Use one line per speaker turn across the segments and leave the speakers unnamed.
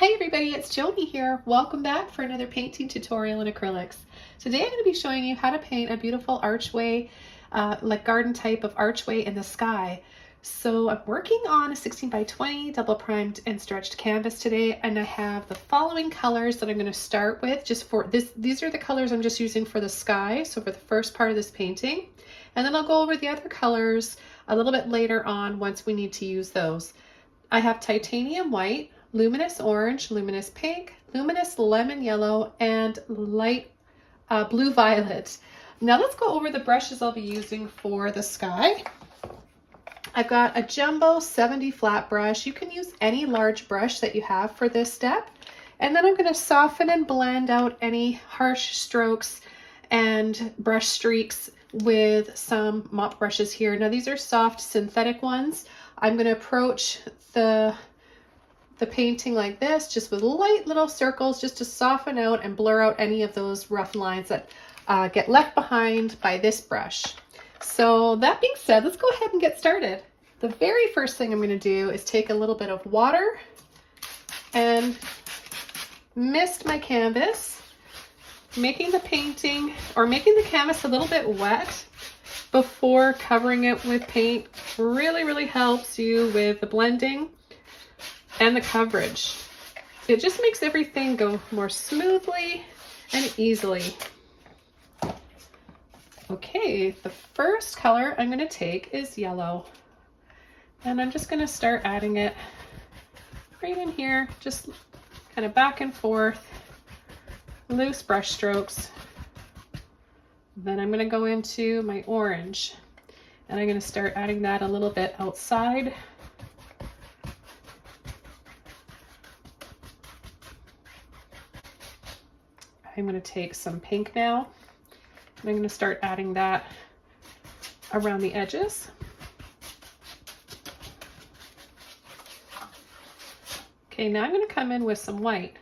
Hi everybody, it's Joni here. Welcome back for another painting tutorial in acrylics. Today I'm going to be showing you how to paint a beautiful archway, like garden type of archway in the sky. So I'm working on a 16 by 20 double primed and stretched canvas today, and I have the following colors that I'm going to start with just for this. These are the colors I'm just using for the sky, so for the first part of this painting. And then I'll go over the other colors a little bit later on once we need to use those. I have titanium white, luminous orange, luminous pink, luminous lemon yellow, and light blue violet. Now let's go over the brushes I'll be using for the sky. I've got a jumbo 70 flat brush. You can use any large brush that you have for this step. And then I'm going to soften and blend out any harsh strokes and brush streaks with some mop brushes here. Now these are soft synthetic ones. I'm going to approach the painting like this, just with light little circles, just to soften out and blur out any of those rough lines that get left behind by this brush. So that being said, let's go ahead and get started. The very first thing I'm going to do is take a little bit of water and mist my canvas, making the painting or making the canvas a little bit wet before covering it with paint really helps you with the blending and the coverage. It just makes everything go more smoothly and easily. Okay, the first color I'm going to take is yellow, and I'm just going to start adding it right in here, just kind of back and forth, loose brush strokes. Then I'm going to go into my orange, and I'm going to start adding that a little bit outside. I'm going to take some pink now, and I'm going to start adding that around the edges. Okay, now I'm going to come in with some white,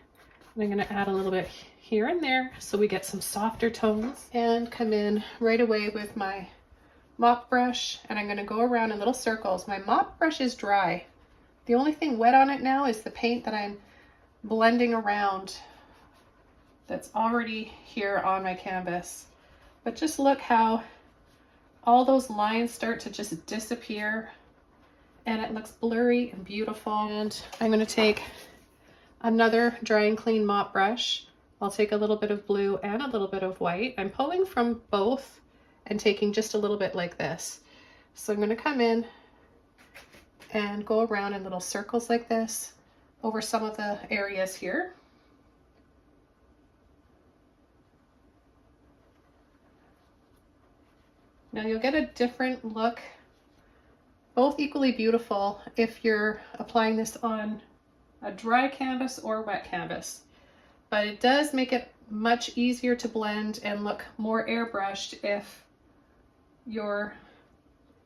and I'm going to add a little bit here and there so we get some softer tones, and come in right away with my mop brush, and I'm going to go around in little circles. My mop brush is dry. The only thing wet on it now is the paint that I'm blending around that's already here on my canvas. But just look how all those lines start to just disappear, and it looks blurry and beautiful. And I'm going to take another dry and clean mop brush. I'll take a little bit of blue and a little bit of white. I'm pulling from both and taking just a little bit like this. So I'm going to come in and go around in little circles like this over some of the areas here. Now you'll get a different look, both equally beautiful, if you're applying this on a dry canvas or wet canvas. But it does make it much easier to blend and look more airbrushed if you're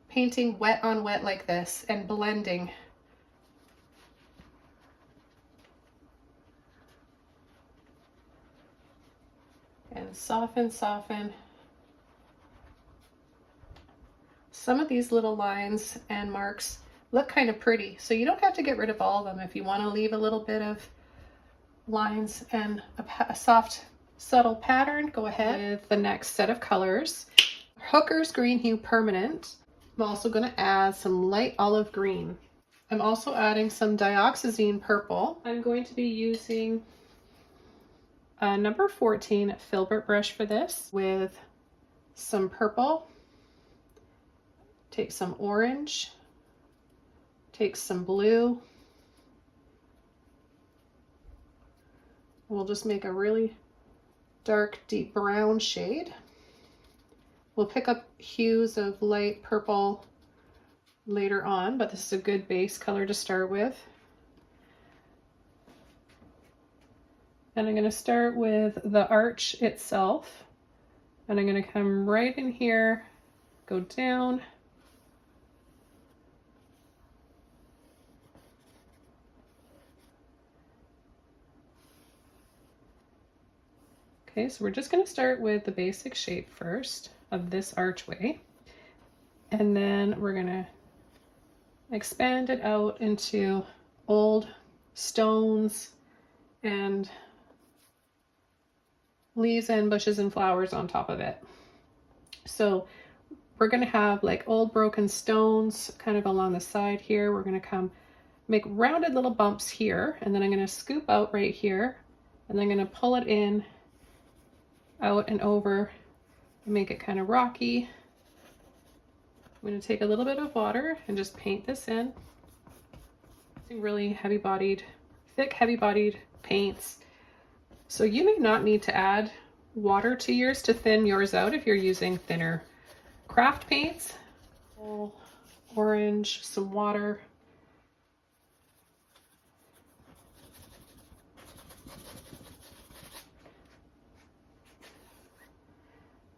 painting wet on wet like this and blending. And soften. Some of these little lines and marks look kind of pretty, so you don't have to get rid of all of them. If you want to leave a little bit of lines and a soft, subtle pattern, go ahead with the next set of colors. Hooker's Green Hue Permanent. I'm also going to add some light olive green. I'm also adding some dioxazine purple. I'm going to be using a number 14 filbert brush for this with some purple. Take some orange, take some blue. We'll just make a really dark, deep brown shade. We'll pick up hues of light purple later on, but this is a good base color to start with. And I'm going to start with the arch itself, and I'm going to come right in here, go down, okay, so we're just going to start with the basic shape first of this archway, and then we're going to expand it out into old stones and leaves and bushes and flowers on top of it. So we're going to have like old broken stones kind of along the side here. We're going to come make rounded little bumps here, and then I'm going to scoop out right here, and then I'm going to pull it in, out and over, and make it kind of rocky. I'm going to take a little bit of water and just paint this in. Using really heavy-bodied, thick, heavy-bodied paints. So you may not need to add water to yours to thin yours out if you're using thinner craft paints. Orange, some water.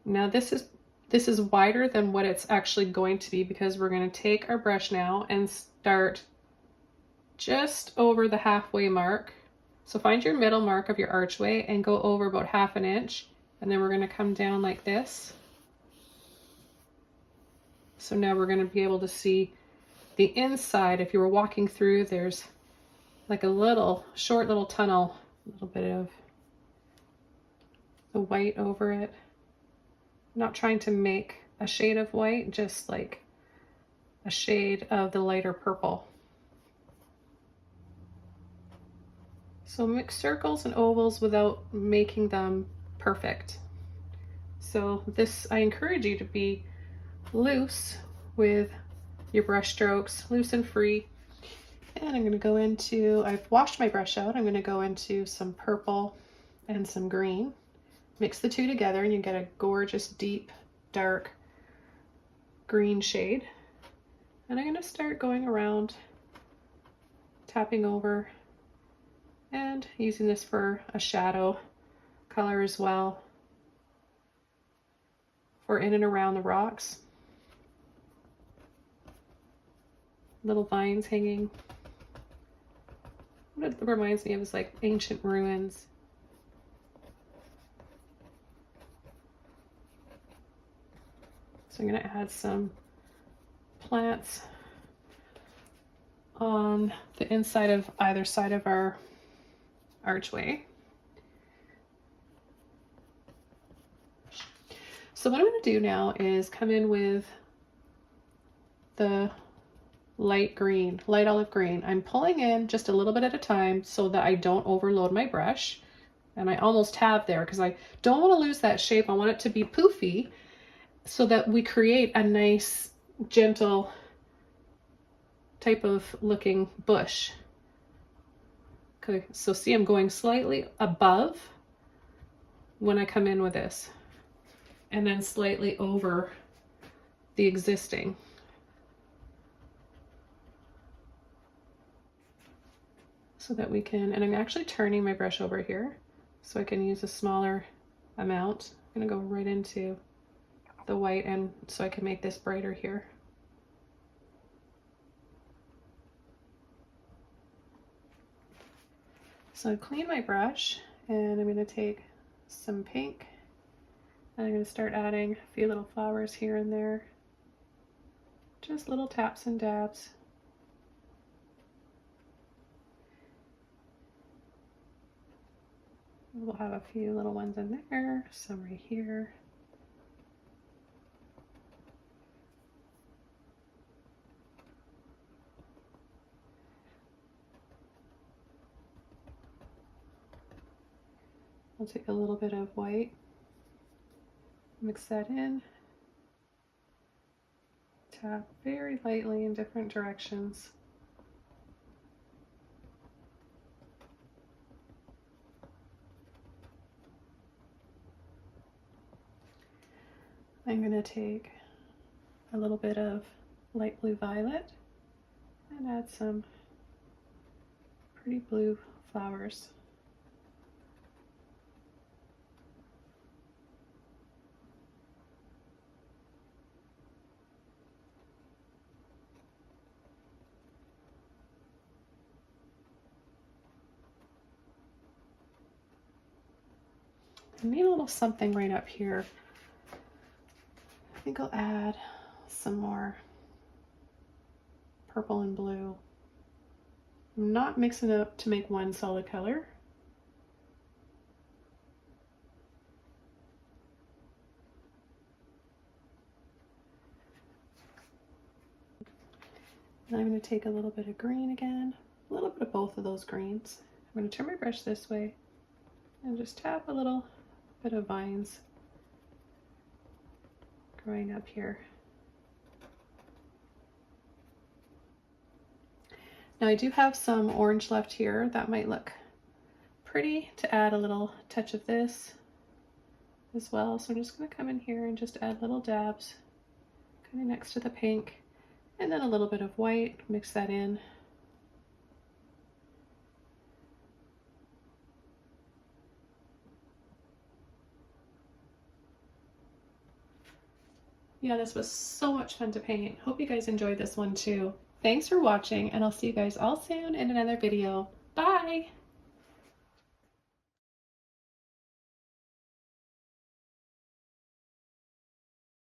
Now this is wider than what it's actually going to be, because we're going to take our brush now and start just over the halfway mark. So find your middle mark of your archway and go over about 1/2 inch, and then we're going to come down like this. So now we're going to be able to see the inside. If you were walking through, there's like a little short little tunnel, a little bit of the white over it. Not trying to make a shade of white, just like a shade of the lighter purple. So mix circles and ovals without making them perfect. So this, I encourage you to be loose with your brush strokes, loose and free. And I'm going to go into, I've washed my brush out, I'm going to go into some purple and some green. Mix the two together and you get a gorgeous deep dark green shade. And I'm going to start going around, tapping over and using this for a shadow color as well for in and around the rocks. Little vines hanging. What it reminds me of is like ancient ruins. So I'm going to add some plants on the inside of either side of our archway. So what I'm going to do now is come in with the light green, light olive green. I'm pulling in just a little bit at a time so that I don't overload my brush. And I almost have there because I don't want to lose that shape. I want it to be poofy so that we create a nice, gentle type of looking bush. Okay, so see, I'm going slightly above when I come in with this, and then slightly over the existing. So that we can, and I'm actually turning my brush over here so I can use a smaller amount. I'm gonna go right into the white, and so I can make this brighter here. So I clean my brush and I'm going to take some pink and I'm going to start adding a few little flowers here and there. Just little taps and dabs. We'll have a few little ones in there, some right here. I'll take a little bit of white, mix that in, tap very lightly in different directions. I'm going to take a little bit of light blue violet and add some pretty blue flowers. I need a little something right up here. I think I'll add some more purple and blue. I'm not mixing it up to make one solid color. And I'm going to take a little bit of green again, a little bit of both of those greens. I'm going to turn my brush this way and just tap a little bit of vines growing up here. Now I do have some orange left here that might look pretty to add a little touch of this as well. So I'm just going to come in here and just add little dabs kind of next to the pink, and then a little bit of white, mix that in. Yeah, this was so much fun to paint. Hope you guys enjoyed this one too. Thanks for watching, and I'll see you guys all soon in another video. Bye!